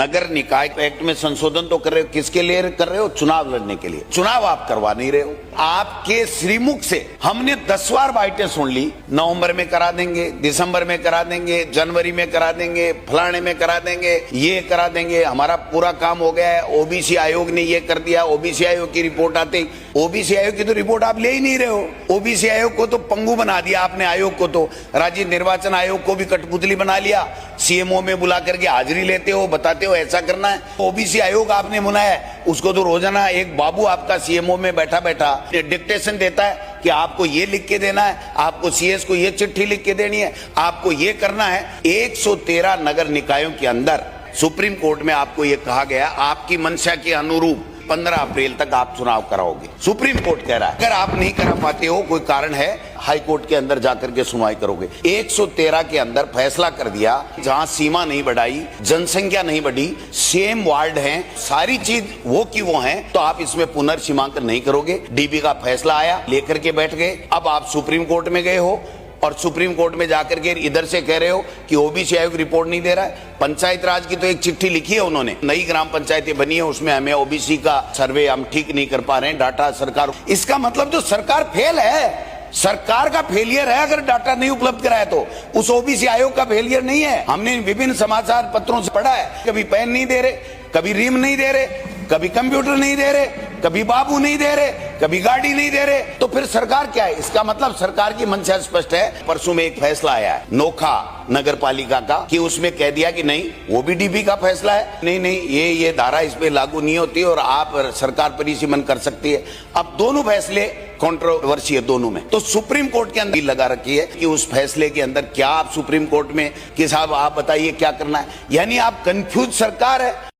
नगर निकाय एक्ट में संशोधन तो कर रहे हो, किसके लिए कर रहे हो? चुनाव लड़ने के लिए। चुनाव आप करवा नहीं रहे हो। आपके श्रीमुख से हमने 10 बार बाइटें सुन ली, नवंबर में करा देंगे, दिसंबर में करा देंगे, जनवरी में करा देंगे, फलाने में करा देंगे, ये करा देंगे, हमारा पूरा काम हो गया है, ओबीसी आयोग ने ये कर दिया, ओबीसी आयोग की रिपोर्ट आती। ओबीसी आयोग की तो रिपोर्ट आप ले ही नहीं रहे हो। ओबीसी आयोग को तो पंगु बना दिया आपने, आयोग को तो राज्य निर्वाचन आयोग को भी कठपुतली बना लिया। सीएमओ में बुला करके हाजिरी लेते हो, बताते हो ऐसा करना है। ओबीसी आयोग आपने बनाया है, उसको तो रोजाना एक बाबू आपका सीएमओ में बैठा बैठा डिक्टेशन देता है कि आपको ये लिख के देना है, आपको सीएस को ये चिट्ठी लिख के देनी है, आपको ये करना है। 113 नगर निकायों के अंदर सुप्रीम कोर्ट में आपको ये कहा गया, आपकी मंशा के अनुरूप 15 अप्रैल तक आप चुनाव कराओगे। सुप्रीम कोर्ट कह रहा है अगर आप नहीं करा पाते हो, कोई कारण है, हाई कोर्ट के अंदर जाकर के सुनवाई करोगे। 113 के अंदर फैसला कर दिया, जहां सीमा नहीं बढ़ाई, जनसंख्या नहीं बढ़ी, सेम वार्ड हैं, सारी चीज वो की वो हैं, तो आप इसमें पुनर्सीमांकन नहीं करोगे। डीबी का फैसला आया, लेकर के बैठ गए। अब आप सुप्रीम कोर्ट में गए हो और सुप्रीम कोर्ट में जाकर के इधर से कह रहे हो कि ओबीसी आयोग रिपोर्ट नहीं दे रहा है। पंचायत राज की तो एक चिट्ठी लिखी है उन्होंने, नई ग्राम पंचायतें बनी है, उसमें हमें ओबीसी का सर्वे हम ठीक नहीं कर पा रहे हैं, डाटा सरकार। इसका मतलब जो सरकार फेल है, सरकार का फेलियर है अगर डाटा नहीं उपलब्ध कराया तो। उस ओबीसी आयोग का फेलियर नहीं है। हमने विभिन्न समाचार पत्रों से पढ़ा है, कभी पेन नहीं दे रहे, कभी रीम नहीं दे रहे, कभी कंप्यूटर नहीं दे रहे, कभी बाबू नहीं दे रहे, कभी गाड़ी नहीं दे रहे, तो फिर सरकार क्या है? इसका मतलब सरकार की मंशा स्पष्ट है। परसों में एक फैसला आया है नोखा नगर पालिका का, कि उसमें कह दिया कि नहीं, वो भी डीबी का फैसला है, नहीं नहीं ये धारा इस पे लागू नहीं होती और आप सरकार परिसीमन कर सकती है। अब दोनों फैसले कंट्रोवर्सी है दोनों में, तो सुप्रीम कोर्ट के अंदर लगा रखी है कि उस फैसले के अंदर क्या आप सुप्रीम कोर्ट में कि साहब आप बताइए क्या करना है। यानी आप कंफ्यूज सरकार है।